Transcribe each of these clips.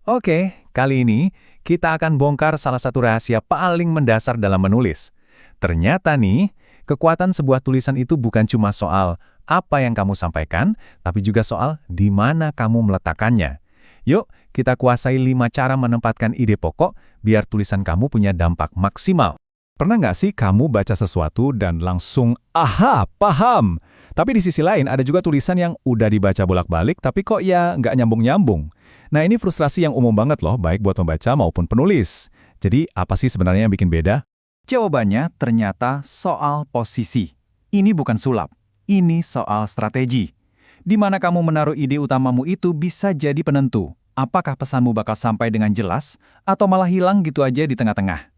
Oke, kali ini kita akan bongkar salah satu rahasia paling mendasar dalam menulis. Ternyata nih, kekuatan sebuah tulisan itu bukan cuma soal apa yang kamu sampaikan, tapi juga soal di mana kamu meletakkannya. Yuk, kita kuasai 5 cara menempatkan ide pokok biar tulisan kamu punya dampak maksimal. Pernah nggak sih kamu baca sesuatu dan langsung, aha, paham? Tapi di sisi lain ada juga tulisan yang udah dibaca bolak-balik tapi kok ya nggak nyambung-nyambung. Nah ini frustrasi yang umum banget loh, baik buat pembaca maupun penulis. Jadi apa sih sebenarnya yang bikin beda? Jawabannya ternyata soal posisi. Ini bukan sulap, ini soal strategi. Di mana kamu menaruh ide utamamu itu bisa jadi penentu. Apakah pesanmu bakal sampai dengan jelas atau malah hilang gitu aja di tengah-tengah?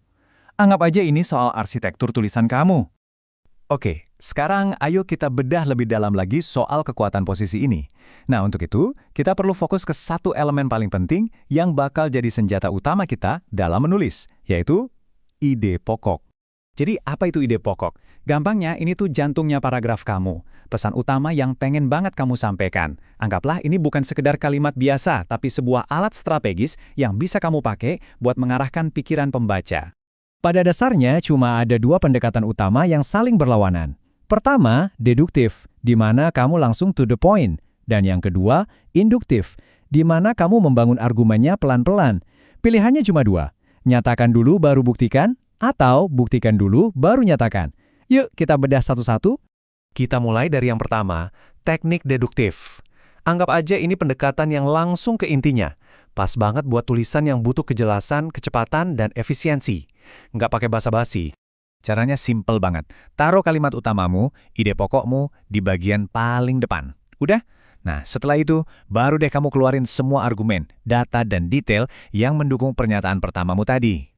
Anggap aja ini soal arsitektur tulisan kamu. Oke, sekarang ayo kita bedah lebih dalam lagi soal kekuatan posisi ini. Nah, untuk itu, kita perlu fokus ke satu elemen paling penting yang bakal jadi senjata utama kita dalam menulis, yaitu ide pokok. Jadi, apa itu ide pokok? Gampangnya, ini tuh jantungnya paragraf kamu. Pesan utama yang pengen banget kamu sampaikan. Anggaplah ini bukan sekedar kalimat biasa, tapi sebuah alat strategis yang bisa kamu pakai buat mengarahkan pikiran pembaca. Pada dasarnya, cuma ada dua pendekatan utama yang saling berlawanan. Pertama, deduktif, di mana kamu langsung to the point. Dan yang kedua, induktif, di mana kamu membangun argumennya pelan-pelan. Pilihannya cuma dua, nyatakan dulu baru buktikan, atau buktikan dulu baru nyatakan. Yuk, kita bedah satu-satu. Kita mulai dari yang pertama, teknik deduktif. Anggap aja ini pendekatan yang langsung ke intinya. Pas banget buat tulisan yang butuh kejelasan, kecepatan, dan efisiensi. Nggak pakai basa-basi. Caranya simple banget. Taruh kalimat utamamu, ide pokokmu, di bagian paling depan. Udah? Nah, setelah itu, baru deh kamu keluarin semua argumen, data, dan detail yang mendukung pernyataan pertamamu tadi.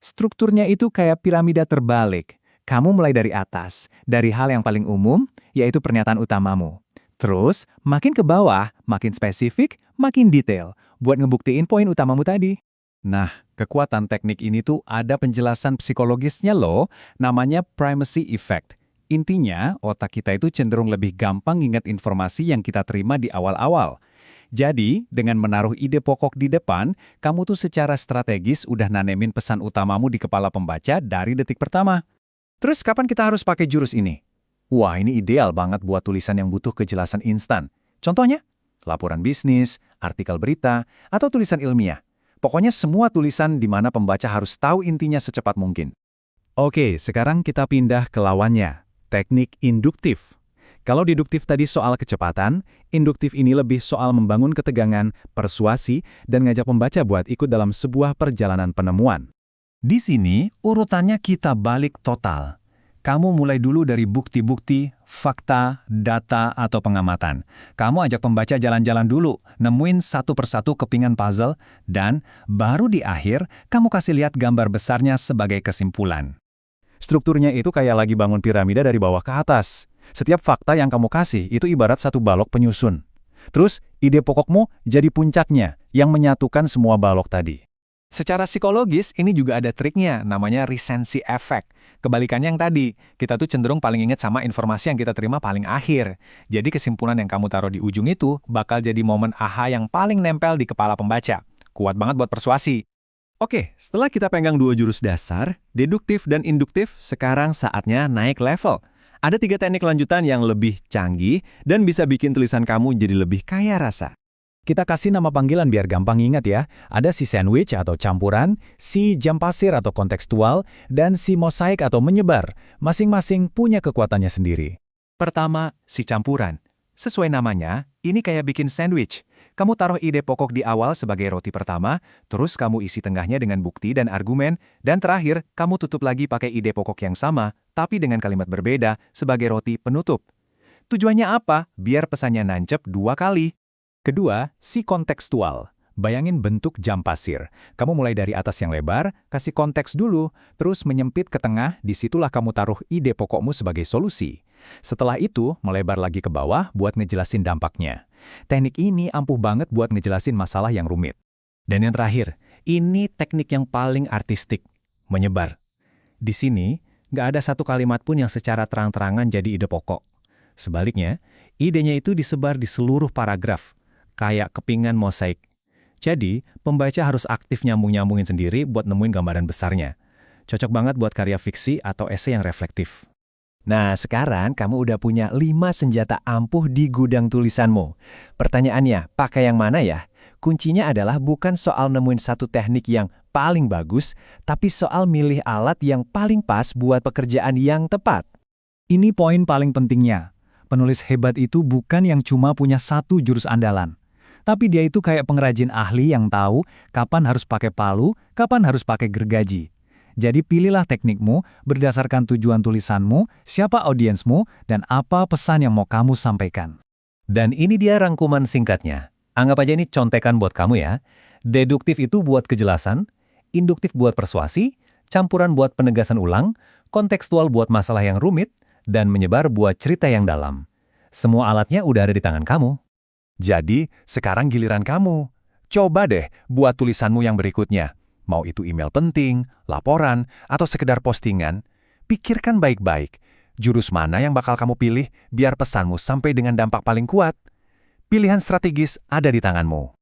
Strukturnya itu kayak piramida terbalik. Kamu mulai dari atas, dari hal yang paling umum, yaitu pernyataan utamamu. Terus, makin ke bawah, makin spesifik, makin detail, buat ngebuktiin poin utamamu tadi. Nah, kekuatan teknik ini tuh ada penjelasan psikologisnya loh, namanya primacy effect. Intinya, otak kita itu cenderung lebih gampang ingat informasi yang kita terima di awal-awal. Jadi, dengan menaruh ide pokok di depan, kamu tuh secara strategis udah nanemin pesan utamamu di kepala pembaca dari detik pertama. Terus kapan kita harus pakai jurus ini? Wah, ini ideal banget buat tulisan yang butuh kejelasan instan. Contohnya, laporan bisnis, artikel berita, atau tulisan ilmiah. Pokoknya semua tulisan di mana pembaca harus tahu intinya secepat mungkin. Oke, sekarang kita pindah ke lawannya, teknik induktif. Kalau deduktif tadi soal kecepatan, induktif ini lebih soal membangun ketegangan, persuasi, dan ngajak pembaca buat ikut dalam sebuah perjalanan penemuan. Di sini, urutannya kita balik total. Kamu mulai dulu dari bukti-bukti, fakta, data, atau pengamatan. Kamu ajak pembaca jalan-jalan dulu, nemuin satu persatu kepingan puzzle, dan baru di akhir, kamu kasih lihat gambar besarnya sebagai kesimpulan. Strukturnya itu kayak lagi bangun piramida dari bawah ke atas. Setiap fakta yang kamu kasih itu ibarat satu balok penyusun. Terus, ide pokokmu jadi puncaknya yang menyatukan semua balok tadi. Secara psikologis, ini juga ada triknya, namanya recency effect. Kebalikannya yang tadi, kita tuh cenderung paling ingat sama informasi yang kita terima paling akhir. Jadi kesimpulan yang kamu taruh di ujung itu bakal jadi momen aha yang paling nempel di kepala pembaca. Kuat banget buat persuasi. Oke, setelah kita pegang dua jurus dasar, deduktif dan induktif, sekarang saatnya naik level. Ada 3 teknik lanjutan yang lebih canggih dan bisa bikin tulisan kamu jadi lebih kaya rasa. Kita kasih nama panggilan biar gampang ingat ya. Ada si sandwich atau campuran, si jam pasir atau kontekstual, dan si mosaik atau menyebar. Masing-masing punya kekuatannya sendiri. Pertama, si campuran. Sesuai namanya, ini kayak bikin sandwich. Kamu taruh ide pokok di awal sebagai roti pertama, terus kamu isi tengahnya dengan bukti dan argumen, dan terakhir, kamu tutup lagi pakai ide pokok yang sama, tapi dengan kalimat berbeda sebagai roti penutup. Tujuannya apa? Biar pesannya nancep 2 kali. Kedua, si kontekstual. Bayangin bentuk jam pasir. Kamu mulai dari atas yang lebar, kasih konteks dulu, terus menyempit ke tengah, disitulah kamu taruh ide pokokmu sebagai solusi. Setelah itu, melebar lagi ke bawah buat ngejelasin dampaknya. Teknik ini ampuh banget buat ngejelasin masalah yang rumit. Dan yang terakhir, ini teknik yang paling artistik, menyebar. Di sini, nggak ada satu kalimat pun yang secara terang-terangan jadi ide pokok. Sebaliknya, idenya itu disebar di seluruh paragraf, kayak kepingan mosaik. Jadi, pembaca harus aktif nyambung-nyambungin sendiri buat nemuin gambaran besarnya. Cocok banget buat karya fiksi atau esai yang reflektif. Nah, sekarang kamu udah punya 5 senjata ampuh di gudang tulisanmu. Pertanyaannya, pakai yang mana ya? Kuncinya adalah bukan soal nemuin satu teknik yang paling bagus, tapi soal milih alat yang paling pas buat pekerjaan yang tepat. Ini poin paling pentingnya. Penulis hebat itu bukan yang cuma punya satu jurus andalan. Tapi dia itu kayak pengrajin ahli yang tahu kapan harus pakai palu, kapan harus pakai gergaji. Jadi pilihlah teknikmu berdasarkan tujuan tulisanmu, siapa audiensmu, dan apa pesan yang mau kamu sampaikan. Dan ini dia rangkuman singkatnya. Anggap aja ini contekan buat kamu ya. Deduktif itu buat kejelasan, induktif buat persuasi, campuran buat penegasan ulang, kontekstual buat masalah yang rumit, dan menyebar buat cerita yang dalam. Semua alatnya udah ada di tangan kamu. Jadi, sekarang giliran kamu. Coba deh buat tulisanmu yang berikutnya. Mau itu email penting, laporan, atau sekedar postingan, pikirkan baik-baik. Jurus mana yang bakal kamu pilih biar pesanmu sampai dengan dampak paling kuat? Pilihan strategis ada di tanganmu.